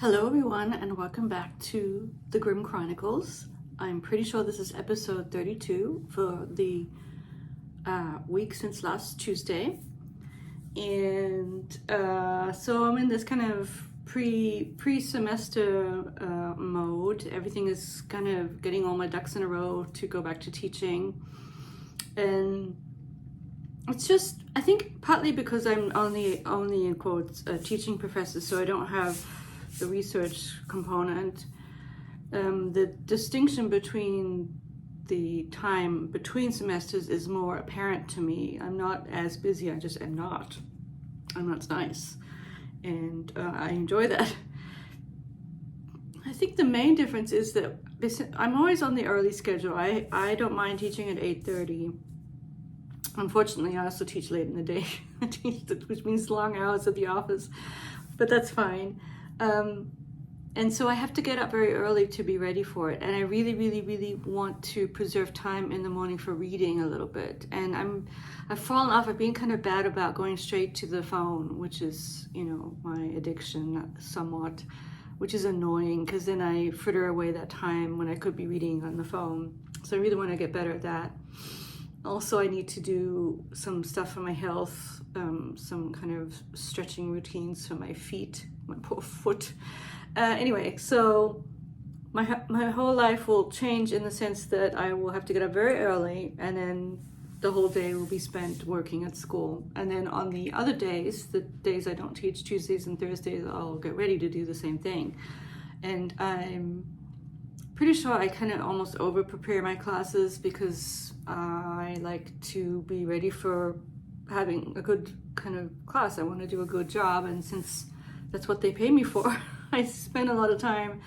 Hello everyone, and welcome back to the Grimm Chronicles. I'm pretty sure this is episode 32 for the week since last Tuesday. And so I'm in this kind of pre-semester mode. Everything is kind of getting all my ducks in a row to go back to teaching. And it's just, I think partly because I'm only in quotes a teaching professor, so I don't have the research component. The distinction between the time between semesters is more apparent to me. I'm not as busy, I just am not. And that's nice. And I enjoy that. I think the main difference is that I'm always on the early schedule. I don't mind teaching at 8:30. Unfortunately, I also teach late in the day, which means long hours at the office, but that's fine. And so I have to get up very early to be ready for it. And I really want to preserve time in the morning for reading a little bit. And I've fallen off of being kind of bad about going straight to the phone, which is, my addiction somewhat, which is annoying because then I fritter away that time when I could be reading on the phone. So I really want to get better at that. Also, I need to do some stuff for my health, some kind of stretching routines for my feet, my poor foot. Anyway, so my whole life will change in the sense that I will have to get up very early, and then the whole day will be spent working at school. And then on the other days, the days I don't teach, Tuesdays and Thursdays, I'll get ready to do the same thing. And I'm pretty sure I kind of almost over prepare my classes because I like to be ready for having a good kind of class. I want to do a good job, and since that's what they pay me for, I spend a lot of time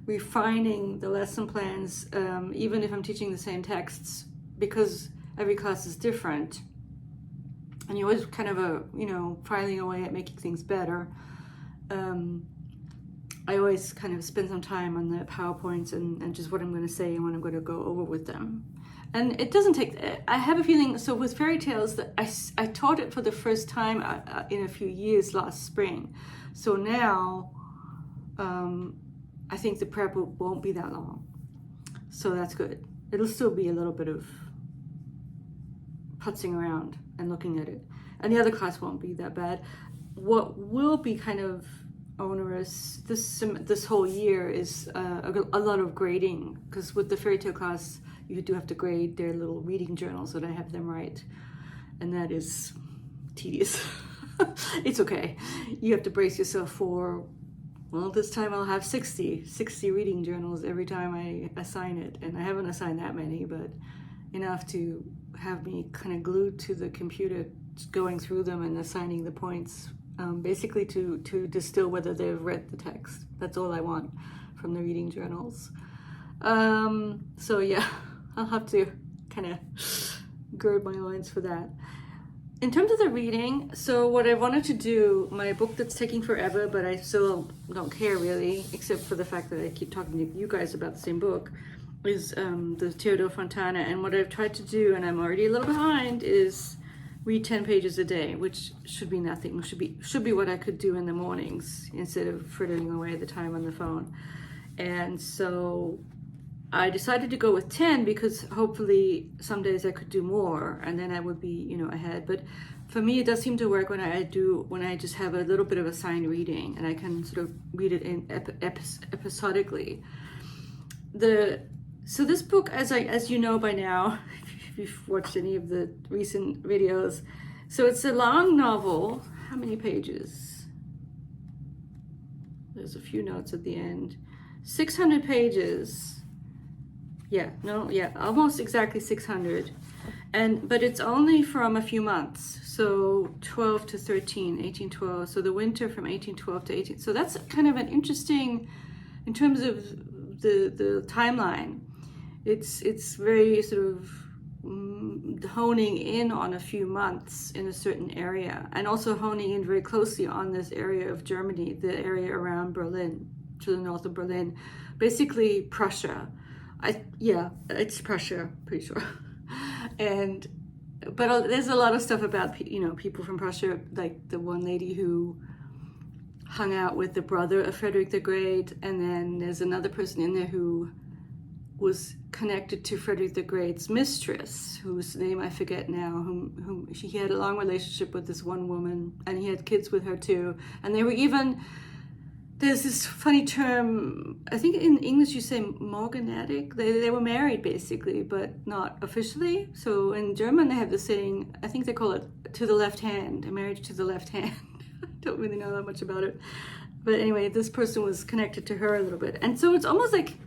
refining the lesson plans, even if I'm teaching the same texts, because every class is different. And you're always kind of filing away at making things better. I always kind of spend some time on the PowerPoints and just what I'm going to say and what I'm going to go over with them. And it doesn't take, I have a feeling, so with fairy tales, that I taught it for the first time in a few years last spring. So now, I think the prep won't be that long. So that's good. It'll still be a little bit of putzing around and looking at it. And the other class won't be that bad. What will be kind of onerous this whole year is a lot of grading, because with the fairy tale class, you do have to grade their little reading journals that I have them write. And that is tedious. It's okay. You have to brace yourself for, well, this time I'll have 60 reading journals every time I assign it. And I haven't assigned that many, but enough to have me kind of glued to the computer, going through them and assigning the points, basically to distill whether they've read the text. That's all I want from the reading journals. So yeah, I'll have to kind of gird my loins for that. In terms of the reading, so what I wanted to do, my book that's taking forever, but I still don't care really, except for the fact that I keep talking to you guys about the same book, is the Theodore Fontane. And what I've tried to do, and I'm already a little behind, is read 10 pages a day, which should be nothing. Should be what I could do in the mornings instead of frittering away the time on the phone. And so I decided to go with 10 because hopefully some days I could do more, and then I would be, ahead. But for me, it does seem to work when I just have a little bit of assigned reading, and I can sort of read it in episodically. So this book, as you know by now, if you've watched any of the recent videos, so it's a long novel. How many pages? There's a few notes at the end. 600 pages. Almost exactly 600. But it's only from a few months. So 12 to 13, 1812. So the winter from 1812 to 18. So that's kind of an interesting, in terms of the timeline. It's very sort of honing in on a few months in a certain area, and also honing in very closely on this area of Germany, the area around Berlin, to the north of Berlin, basically Prussia. It's Prussia, pretty sure. But there's a lot of stuff about people from Prussia, like the one lady who hung out with the brother of Frederick the Great, and then there's another person in there who was connected to Frederick the Great's mistress, whose name I forget now, whom he had a long relationship with this one woman, and he had kids with her too. And they were even, there's this funny term, I think in English you say morganatic. They were married basically, but not officially. So in German they have the saying, I think they call it to the left hand, a marriage to the left hand. I don't really know that much about it. But anyway, this person was connected to her a little bit. And so it's almost like,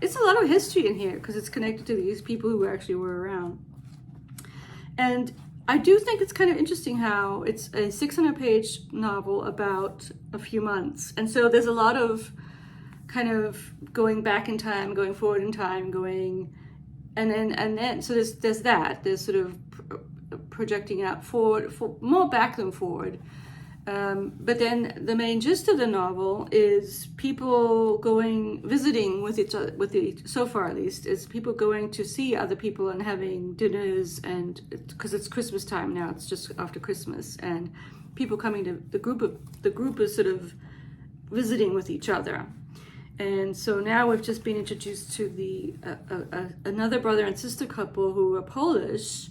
it's a lot of history in here because it's connected to these people who actually were around. And I do think it's kind of interesting how it's a 600-page novel about a few months. And so there's a lot of kind of going back in time, going forward in time, and then so there's that. There's sort of projecting out forward, more back than forward. But then the main gist of the novel is people visiting with each other, so far at least, is people going to see other people and having dinners, and because it's Christmas time now, it's just after Christmas, and people coming to the group is sort of visiting with each other. And so now we've just been introduced to another brother and sister couple who are Polish,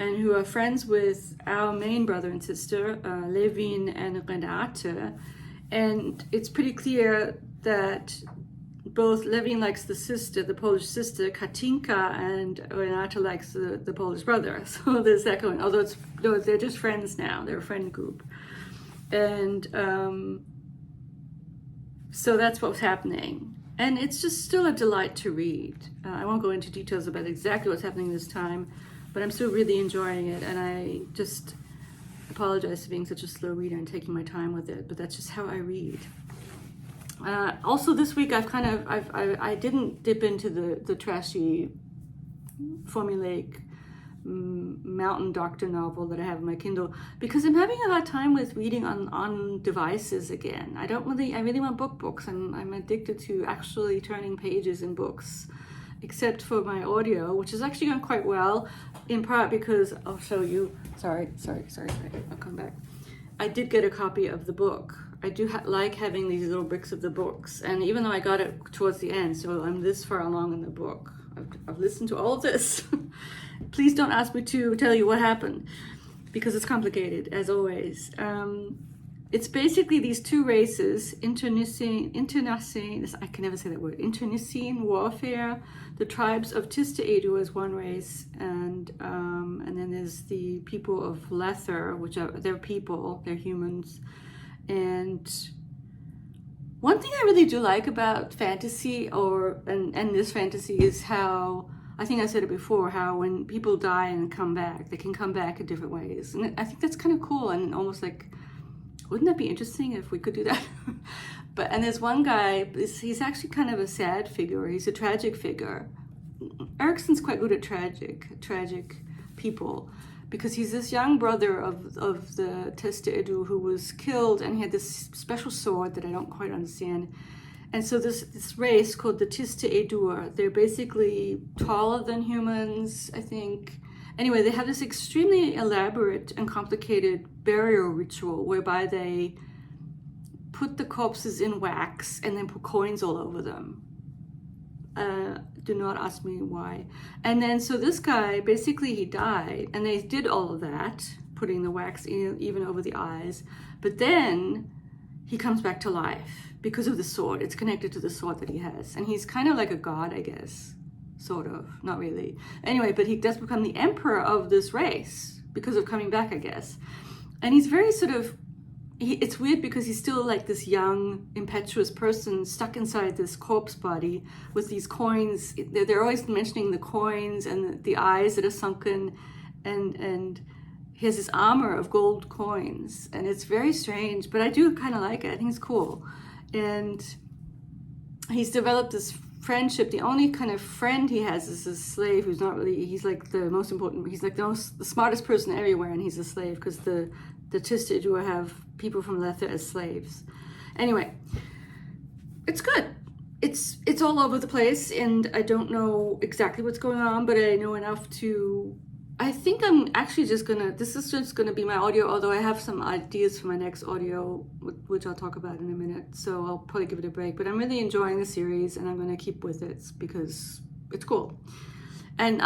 and who are friends with our main brother and sister, Levin and Renate. And it's pretty clear that both Levin likes the Polish sister, Katinka, and Renate likes the Polish brother. So there's that going, although they're just friends now, they're a friend group. And so that's what's happening. And it's just still a delight to read. I won't go into details about exactly what's happening this time, but I'm still really enjoying it, and I just apologize for being such a slow reader and taking my time with it, but that's just how I read. Also this week I didn't dip into the trashy formulaic mountain doctor novel that I have in my Kindle, because I'm having a hard time with reading on devices again. I really want books, and I'm addicted to actually turning pages in books, except for my audio, which is actually going quite well, in part because I'll show you. Sorry. I'll come back. I did get a copy of the book. I do like having these little bricks of the books, and even though I got it towards the end, so I'm this far along in the book, I've listened to all of this. Please don't ask me to tell you what happened, because it's complicated, as always. It's basically these two races, internecine, I can never say that word, internecine warfare. The tribes of Tista-Edu is one race, and then there's the people of Lether, they're humans. And one thing I really do like about fantasy, and this fantasy, is how, I think I said it before, how when people die and come back, they can come back in different ways. And I think that's kind of cool, and almost like, wouldn't that be interesting if we could do that? And there's one guy, he's actually kind of a sad figure. He's a tragic figure. Erickson's quite good at tragic people, because he's this young brother of the Tista-Edu who was killed, and he had this special sword that I don't quite understand. And so this race called the Tista-Edu, they're basically taller than humans, I think. Anyway, they have this extremely elaborate and complicated burial ritual whereby they put the corpses in wax and then put coins all over them. Do not ask me why. And then, so this guy, basically he died, and they did all of that, putting the wax even over the eyes. But then he comes back to life because of the sword. It's connected to the sword that he has. And he's kind of like a god, I guess. Sort of, not really. Anyway, but he does become the emperor of this race because of coming back, I guess. And he's very sort of, it's weird because he's still like this young, impetuous person stuck inside this corpse body with these coins. They're always mentioning the coins and the eyes that are sunken, and he has this armor of gold coins, and it's very strange, but I do kind of like it. I think it's cool. And he's developed this friendship. The only kind of friend he has is a slave who's not really, he's like the most important, he's like the smartest person everywhere, and he's a slave because the Tista-Edu have people from Lether as slaves. Anyway, it's good. It's all over the place, and I don't know exactly what's going on, but I know enough to I think I'm actually this is just gonna be my audio, although I have some ideas for my next audio, which I'll talk about in a minute. So I'll probably give it a break, but I'm really enjoying the series and I'm gonna keep with it because it's cool. And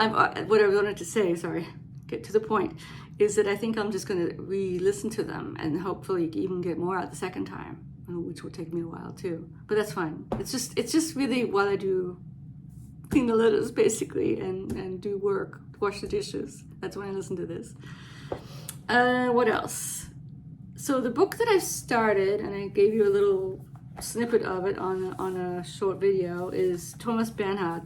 what I wanted to say, sorry, get to the point, is that I think I'm just gonna re-listen to them and hopefully even get more out the second time, which will take me a while too, but that's fine. It's just really while I do clean the litters basically and do work, wash the dishes. That's when I listen to this. What else? So the book that I've started, and I gave you a little snippet of it on a short video, is Thomas Bernhard.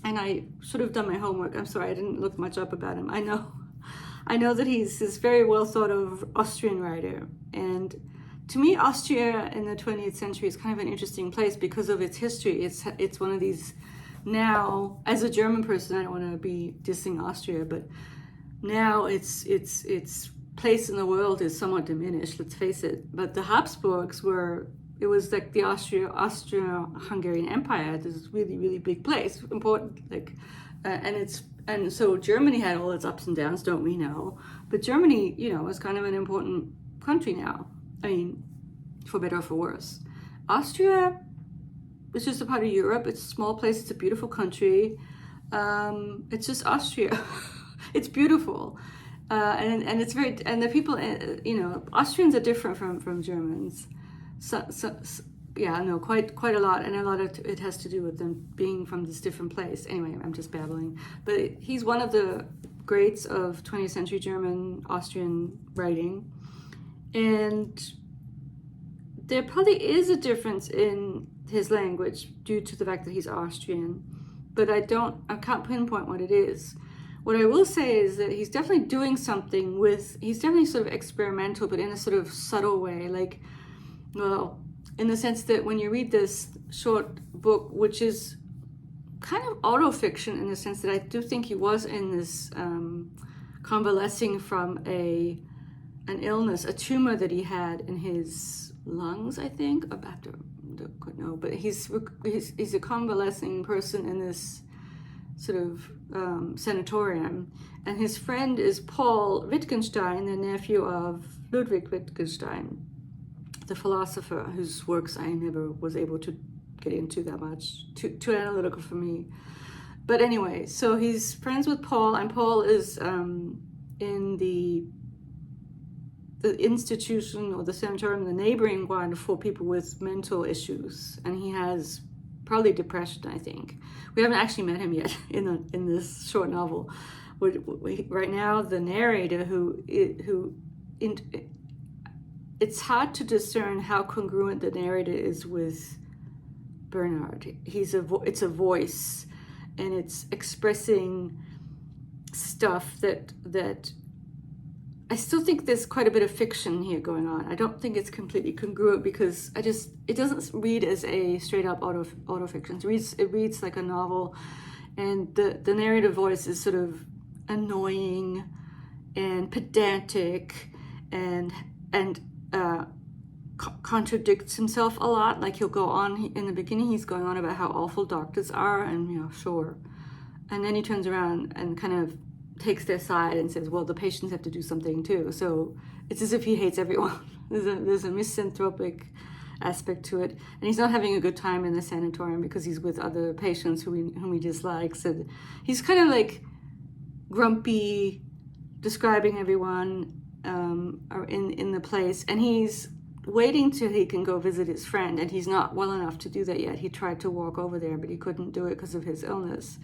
And I should have done my homework. I'm sorry, I didn't look much up about him. I know that he's this very well thought of Austrian writer. And to me, Austria in the 20th century is kind of an interesting place because of its history. It's one of these, now, as a German person, I don't want to be dissing Austria, but now its place in the world is somewhat diminished, let's face it. But the Habsburgs it was like the Austro-Hungarian Empire, this really, really big place, important, and so Germany had all its ups and downs, don't we know? But Germany, is kind of an important country now. I mean, for better or for worse. Austria, it's just a part of Europe. It's a small place. It's a beautiful country. It's just Austria. It's beautiful, and it's very. And the people, Austrians are different from Germans. Quite a lot, and a lot of it has to do with them being from this different place. Anyway, I'm just babbling. But he's one of the greats of 20th century German Austrian writing, and there probably is a difference in his language due to the fact that he's Austrian, but I can't pinpoint what it is. What I will say is that he's definitely doing something he's definitely sort of experimental, but in a sort of subtle way, in the sense that when you read this short book, which is kind of autofiction in the sense that I do think he was in this convalescing from an illness, a tumor that he had in his lungs, I think. But he's a convalescing person in this sort of sanatorium, and his friend is Paul Wittgenstein, the nephew of Ludwig Wittgenstein, the philosopher whose works I never was able to get into that much, too analytical for me. But anyway, so he's friends with Paul, and Paul is in the institution or the sanatorium, the neighboring one for people with mental issues, and he has probably depression, I think. We haven't actually met him yet in this short novel. Right now, the narrator it's hard to discern how congruent the narrator is with Bernhard. It's a voice, and it's expressing stuff that I still think there's quite a bit of fiction here going on. I don't think it's completely congruent because it doesn't read as a straight up autofiction. It reads like a novel, and the narrative voice is sort of annoying and pedantic and contradicts himself a lot. Like he'll go on in the beginning, he's going on about how awful doctors are, and sure, and then he turns around and kind of takes their side and says, well, the patients have to do something too. So it's as if he hates everyone. There's a misanthropic aspect to it, and he's not having a good time in the sanatorium because he's with other patients whom he dislikes, and he's kind of like grumpy, describing everyone in the place, and he's waiting till he can go visit his friend, and he's not well enough to do that yet. He tried to walk over there, but he couldn't do it because of his illness.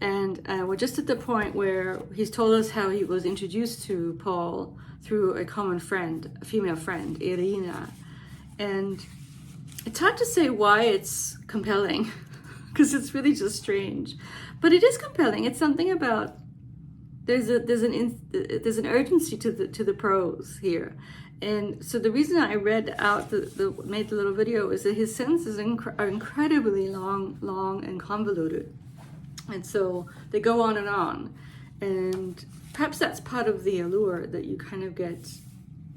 And we're just at the point where he's told us how he was introduced to Paul through a common friend, a female friend, Irina. And it's hard to say why it's compelling, because it's really just strange. But it is compelling. It's something about there's an urgency to the prose here. And so the reason I read out made the little video is that his sentences are incredibly long and convoluted. And so they go on, and perhaps that's part of the allure, that you kind of get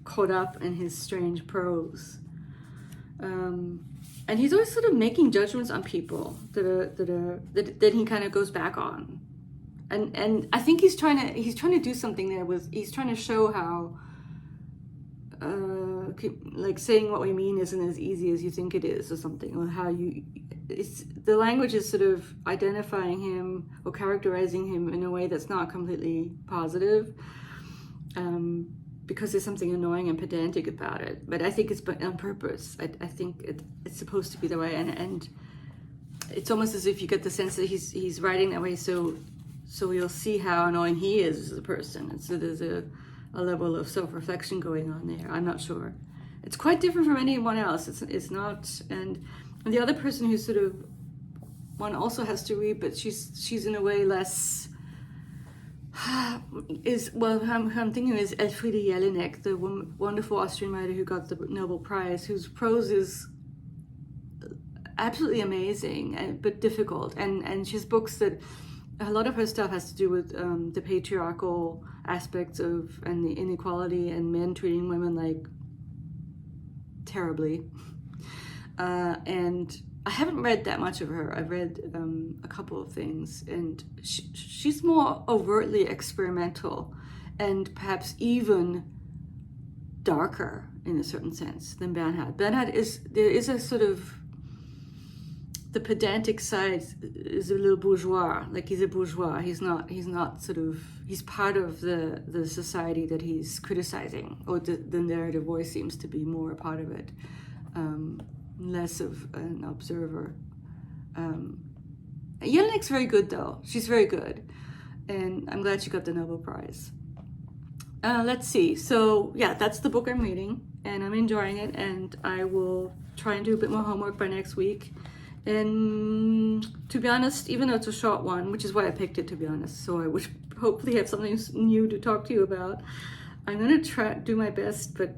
caught up in his strange prose. And he's always sort of making judgments on people that he kind of goes back on and I think he's trying to do something there he's trying to show how like saying what we mean isn't as easy as you think it is, or something, or how the language is sort of identifying him or characterizing him in a way that's not completely positive, because there's something annoying and pedantic about it. But I think it's on purpose. I think it's supposed to be the way, and it's almost as if you get the sense that he's writing that way so you'll see how annoying he is as a person. And so there's a level of self-reflection going on there. I'm not sure. It's quite different from anyone else. It's not, and the other person who sort of one also has to read, but she's in a way less I'm thinking is Elfriede Jelinek, the wonderful Austrian writer who got the Nobel Prize, whose prose is absolutely amazing, but difficult, and she has books that a lot of her stuff has to do with the patriarchal aspects of and the inequality and men treating women like terribly, and I haven't read that much of her. I've read a couple of things, and she's more overtly experimental and perhaps even darker in a certain sense than Bernhard. There is a sort of, the pedantic side is a little bourgeois, like he's a bourgeois. He's not sort of, he's part of the society that he's criticizing, or the narrative voice seems to be more a part of it. Less of an observer. Jelinek's very good though. She's very good. And I'm glad she got the Nobel Prize. Let's see. So yeah, that's the book I'm reading, and I'm enjoying it, and I will try and do a bit more homework by next week. And to be honest, even though it's a short one, which is why I picked it, to be honest, so I would hopefully have something new to talk to you about, I'm going to try do my best, but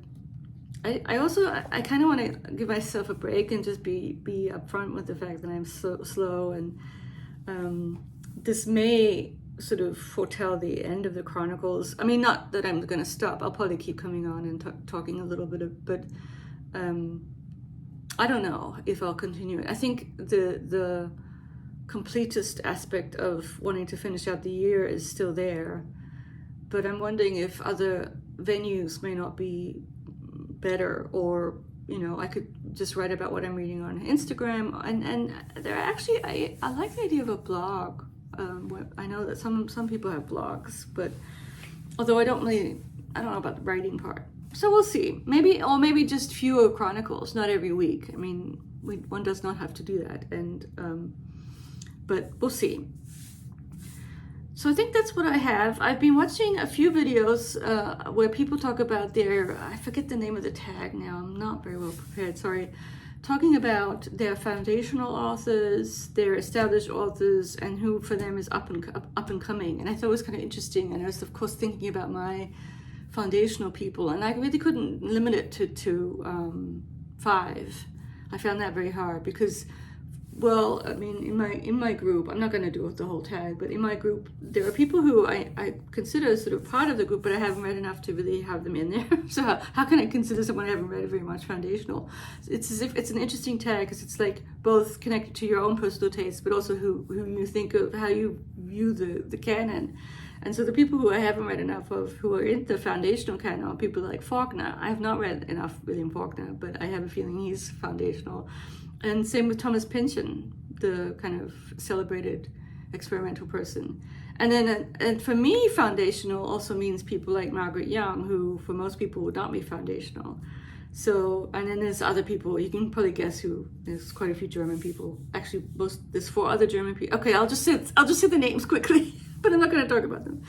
I also kind of want to give myself a break and just be upfront with the fact that I'm so slow, and this may sort of foretell the end of the Chronicles. I mean, not that I'm going to stop. I'll probably keep coming on and talking a little bit but I don't know if I'll continue it. I think the completist aspect of wanting to finish out the year is still there, but I'm wondering if other venues may not be better, or I could just write about what I'm reading on Instagram, and there actually I like the idea of a blog. I know that some people have blogs, but although I don't know about the writing part, so we'll see. Maybe just fewer chronicles, not every week. I mean, one does not have to do that, and but we'll see. So I think that's what I have. I've been watching a few videos where people talk about I forget the name of the tag now, I'm not very well prepared, sorry. Talking about their foundational authors, their established authors, and who for them is up and coming. And I thought it was kind of interesting. And I was, of course, thinking about my foundational people, and I really couldn't limit it to 5. I found that very hard because, well, I mean, in my group, I'm not going to do the whole tag, but in my group, there are people who I consider sort of part of the group, but I haven't read enough to really have them in there. So how can I consider someone I haven't read very much foundational? It's as if it's an interesting tag, because it's like both connected to your own personal taste, but also who you think of, how you view the canon. And so the people who I haven't read enough of, who are in the foundational canon, are people like Faulkner. I have not read enough William Faulkner, but I have a feeling he's foundational. And same with Thomas Pynchon, the kind of celebrated experimental person. And then, and for me, foundational also means people like Margaret Young, who for most people would not be foundational. So, and then there's other people, you can probably guess who. There's quite a few German people. Actually, there's 4 other German people. Okay, I'll just say the names quickly, but I'm not going to talk about them.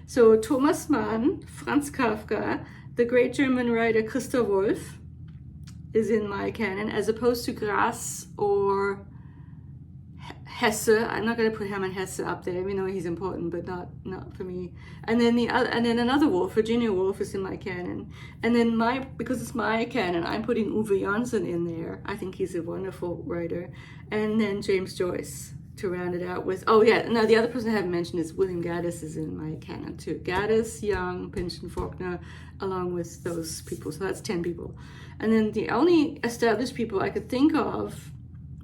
So Thomas Mann, Franz Kafka, the great German writer Christoph Wolff is in my canon, as opposed to Grass or Hesse. I'm not going to put Hermann Hesse up there, even though he's important, but not for me. And then another Woolf, Virginia Woolf, is in my canon. And then because it's my canon, I'm putting Uwe Janssen in there. I think he's a wonderful writer. And then James Joyce to round it out with. Oh yeah, no, the other person I haven't mentioned is William Gaddis is in my canon too. Gaddis, Young, Pynchon, Faulkner, along with those people. So that's 10 people. And then the only established people I could think of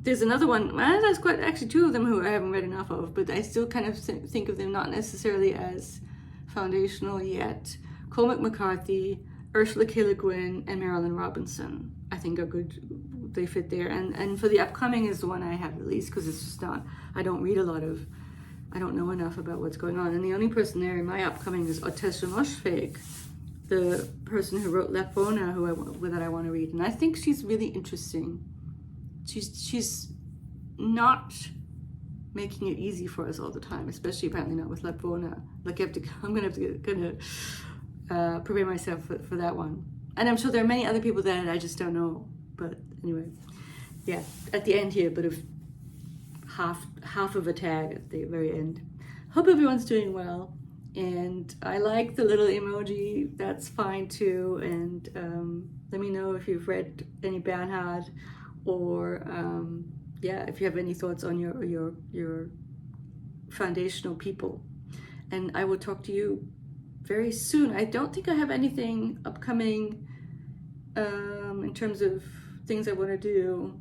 there's another one, well, there's quite actually two of them who I haven't read enough of, but I still kind of think of them not necessarily as foundational yet. Cormac McCarthy, Ursula K. Le Guin, and Marilyn Robinson, I think are good. They fit there. And for the upcoming is the one I have at least, because it's just not, I don't know enough about what's going on. And the only person there in my upcoming is Otesha Moshfegh, the person who wrote Lepona, that I want to read. And I think she's really interesting. She's not making it easy for us all the time, especially apparently not with Lepona. Like I'm gonna have to prepare myself for that one. And I'm sure there are many other people that I just don't know. But anyway, yeah. At the end here, a bit of half of a tag at the very end. Hope everyone's doing well. And I like the little emoji. That's fine too. And let me know if you've read any Bernhard. Or if you have any thoughts on your foundational people. And I will talk to you very soon. I don't think I have anything upcoming in terms of things I want to do.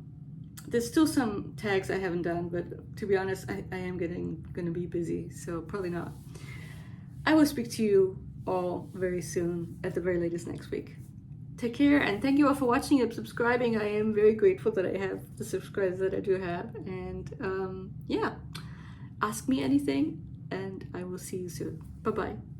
There's still some tags I haven't done, but to be honest, I am going to be busy, so probably not. I will speak to you all very soon, at the very latest next week. Take care, and thank you all for watching and subscribing. I am very grateful that I have the subscribers that I do have. And ask me anything, and I will see you soon. Bye-bye.